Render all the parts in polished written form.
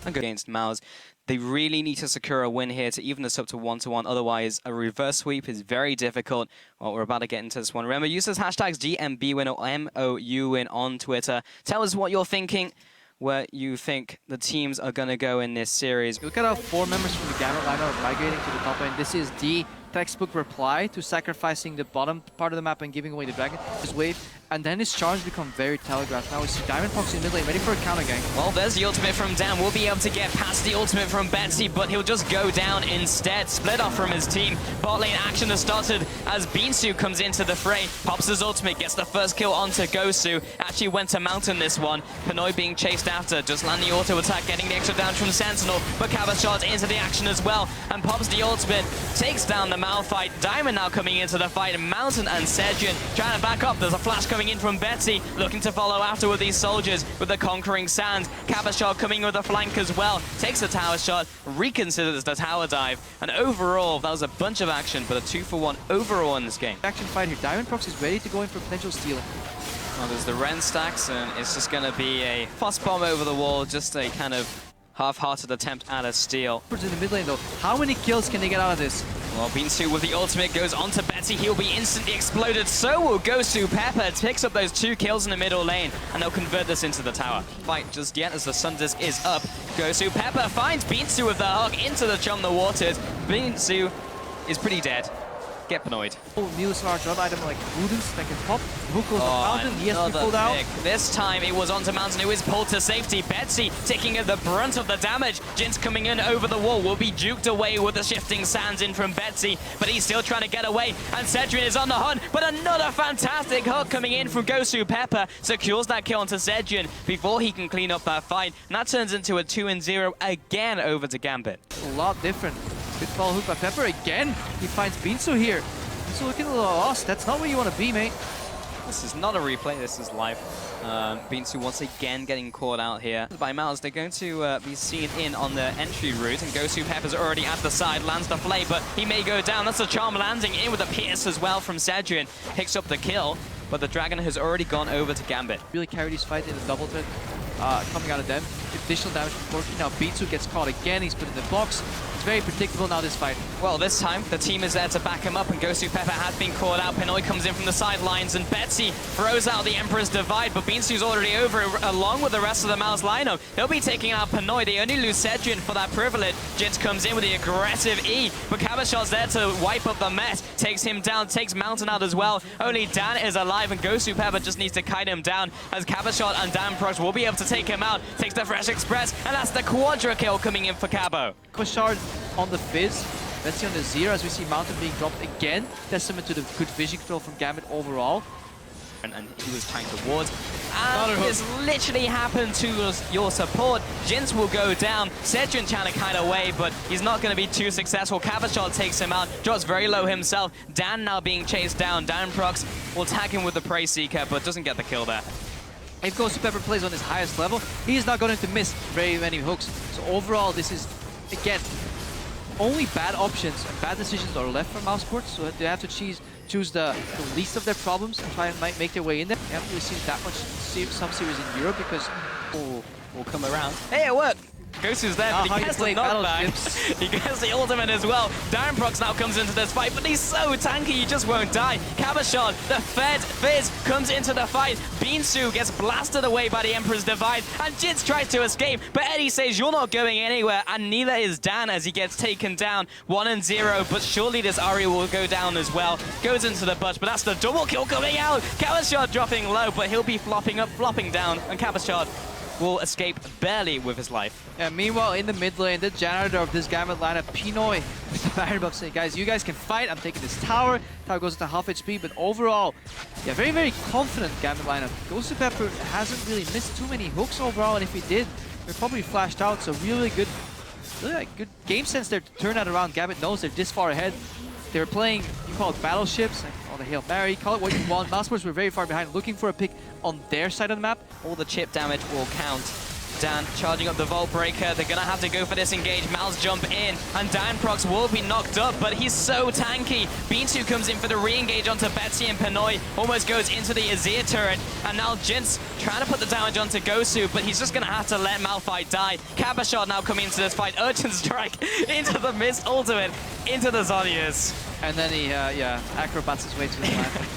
against MOUS. They really need to secure a win here to even this up to 1-1. Otherwise, a reverse sweep is very difficult. Well, we're about to get into this one. Remember, use those hashtags GMB win or MOU win on Twitter. Tell us what you're thinking, where you think the teams are going to go in this series. Look at our 4 members from the GAMBIT lineup migrating to the top lane. This is the textbook reply to sacrificing the bottom part of the map and giving away the dragon. This wave, and then his charge become very telegraphed. Now we see Diamondprox in mid lane, ready for a counter gang. Well, there's the ultimate from Dan. We'll be able to get past the ultimate from Betsy, but he'll just go down instead. Split off from his team. Bot lane action has started as Beansu comes into the fray. Pops his ultimate, gets the first kill onto GoSu. Actually went to Mountain this one. Pinoy being chased after. Just land the auto attack, getting the extra down from Sentinel. But Cabochard into the action as well and pops the ultimate. Takes down the Malphite. Diamond now coming into the fight. Mountain and Sedrion trying to back up. There's a flash coming in from Betsy, looking to follow after with these soldiers with the Conquering Sands. Cabochard coming with a flank as well. Takes the tower shot, reconsiders the tower dive. And overall, that was a bunch of action, but a 2-for-1 overall in this game. Action fight here. Diamondprox is ready to go in for potential stealing. Well, there's the Ren stacks, and it's just going to be a fuss bomb over the wall, just a kind of half-hearted attempt at a steal. In the mid lane though, how many kills can they get out of this? Well, Beansu with the ultimate goes on to Betsy. He'll be instantly exploded. So will GoSu. Pepper picks up those 2 kills in the middle lane, and they'll convert this into the tower. Fight just yet as the Sun Disc is up. GoSu. Pepper finds Beansu with the hug into the Chum the Waters. Beansu is pretty dead. Get Pinoyed. Oh, Neil's large run item like Woodens that can pop. Hook goes to Mountain. He has to be pulled out. This time it was onto Mountain, who is pulled to safety. Betsy taking the brunt of the damage. Jinsh coming in over the wall will be juked away with the shifting sands in from Betsy, but he's still trying to get away. And Sedrion is on the hunt, but another fantastic hook coming in from GoSu. Pepper secures that kill onto Sedrion before he can clean up that fight. And that turns into a 2-0 again over to GAMBIT. A lot different. Good follow hook by Pepper again. He finds Beansu here. Beansu looking a little lost. That's not where you want to be, mate. This is not a replay, this is live. Beansu once again getting caught out here by MOUS. They're going to be seen in on the entry route, and GoSu Pepper's already at the side, lands the flay, but he may go down. That's a charm landing in with a pierce as well from Sedrion. Picks up the kill, but the Dragon has already gone over to GAMBIT. Really carried his fight in a double threat coming out of them. Additional damage from Corki. Now Beansu gets caught again. He's put in the box. It's very predictable now, this fight. Well, this time the team is there to back him up, and GoSu Pepper has been caught out. Pinoy comes in from the sidelines, and Betsy throws out the Emperor's Divide, but Beansu's already over along with the rest of the MOUS lineup. They'll be taking out Pinoy. They only lose Sedrion for that privilege. Jinx comes in with the aggressive E, but Cabochard's there to wipe up the mess. Takes him down, takes Mountain out as well. Only Dan is alive, and GoSu Pepper just needs to kite him down, as Cabochard and Diamondprox will be able to take him out. Takes the Thresh Express, and that's the quadra kill coming in for Cabo. Cabochard on the Fizz. Betsy on the Azir, as we see Mountain being dropped again. Testament to the good vision control from GAMBIT overall. And he was trying to ward. And this literally happened to your support. Jinx will go down. Sedrion trying to kite away, but he's not going to be too successful. Cabochard takes him out. Drops very low himself. Dan now being chased down. Diamondprox will tag him with the Prey Seeker, but doesn't get the kill there. If GoSu Pepper plays on his highest level, he is not going to miss very many hooks. So overall, this is, again, only bad options and bad decisions are left from MOUSESPORTS, so they have to choose the least of their problems and try and make their way in there. We haven't really seen that much some series in Europe because will come around. Hey, it worked! GoSu's there, but he gets the knockback. He gets the ultimate as well. Diamondprox now comes into this fight, but he's so tanky, you just won't die. Cabochard, the Fizz comes into the fight. Beansu gets blasted away by the Emperor's Divide, and Jinx tries to escape, but Eddie says, you're not going anywhere, and neither is Dan as he gets taken down. 1-0, but surely this Ahri will go down as well. Goes into the bush, but that's the double kill coming out. Cabochard dropping low, but he'll be flopping down, and Cabochard will escape barely with his life. Yeah, meanwhile, in the mid lane, the janitor of this GAMBIT lineup, Pinoy, with the Baron buff saying, guys, you guys can fight. I'm taking this tower. Tower goes to half HP, but overall, yeah, very, very confident GAMBIT lineup. GoSu Pepper hasn't really missed too many hooks overall, and if he did, they're probably flashed out. So really good game sense there to turn that around. GAMBIT knows they're this far ahead. They were playing, you call it battleships, or the Hail Mary, call it what you want. MOUSESPORTS were very far behind, looking for a pick on their side of the map. All the chip damage will count Dan charging up the Vault Breaker. They're going to have to go for this engage. Mouse jump in, and Danprox will be knocked up, but he's so tanky. Beansu comes in for the re-engage onto Betsy, and Pinoy almost goes into the Azir turret. And now Jinsh trying to put the damage onto GoSu, but he's just going to have to let Malphite die. Cabochard now coming into this fight. Urchin Strike into the missed ultimate, into the Zodius. And then he, acrobats his way to the line.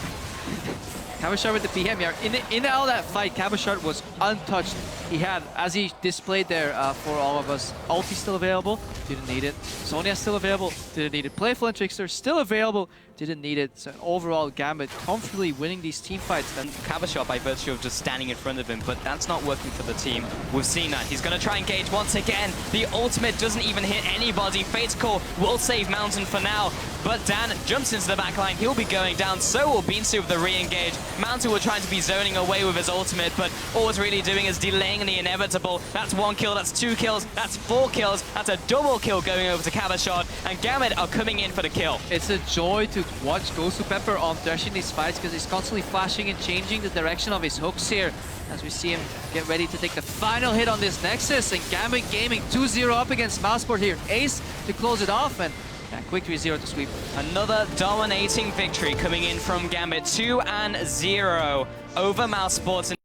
Cabochard with the PM here. In all that fight, Cabochard was untouched. He had, as he displayed there for all of us, ulti still available, didn't need it. Sonya still available, didn't need it. Playful and Trickster still available, didn't need it. So overall, Gambit comfortably winning these team fights. And Cabochard by virtue of just standing in front of him, but that's not working for the team. We've seen that. He's going to try and engage once again. The ultimate doesn't even hit anybody. Fate's Core will save Mountain for now, but Dan jumps into the backline. He'll be going down. So will Beansu with the re-engage. Mountain will try to be zoning away with his ultimate, but all it's really doing is delaying the inevitable. That's 1 kill, that's 2 kills, that's 4 kills, that's a double kill going over to Cabochard, and Gambit are coming in for the kill. It's a joy to watch GoSu Pepper on Thresh in these fights because he's constantly flashing and changing the direction of his hooks here as we see him get ready to take the final hit on this Nexus, and Gambit Gaming 2-0 up against MOUSESPORTS here. Ace to close it off, and quick 3-0 to sweep. Another dominating victory coming in from Gambit, 2-0 over MOUSESPORTS.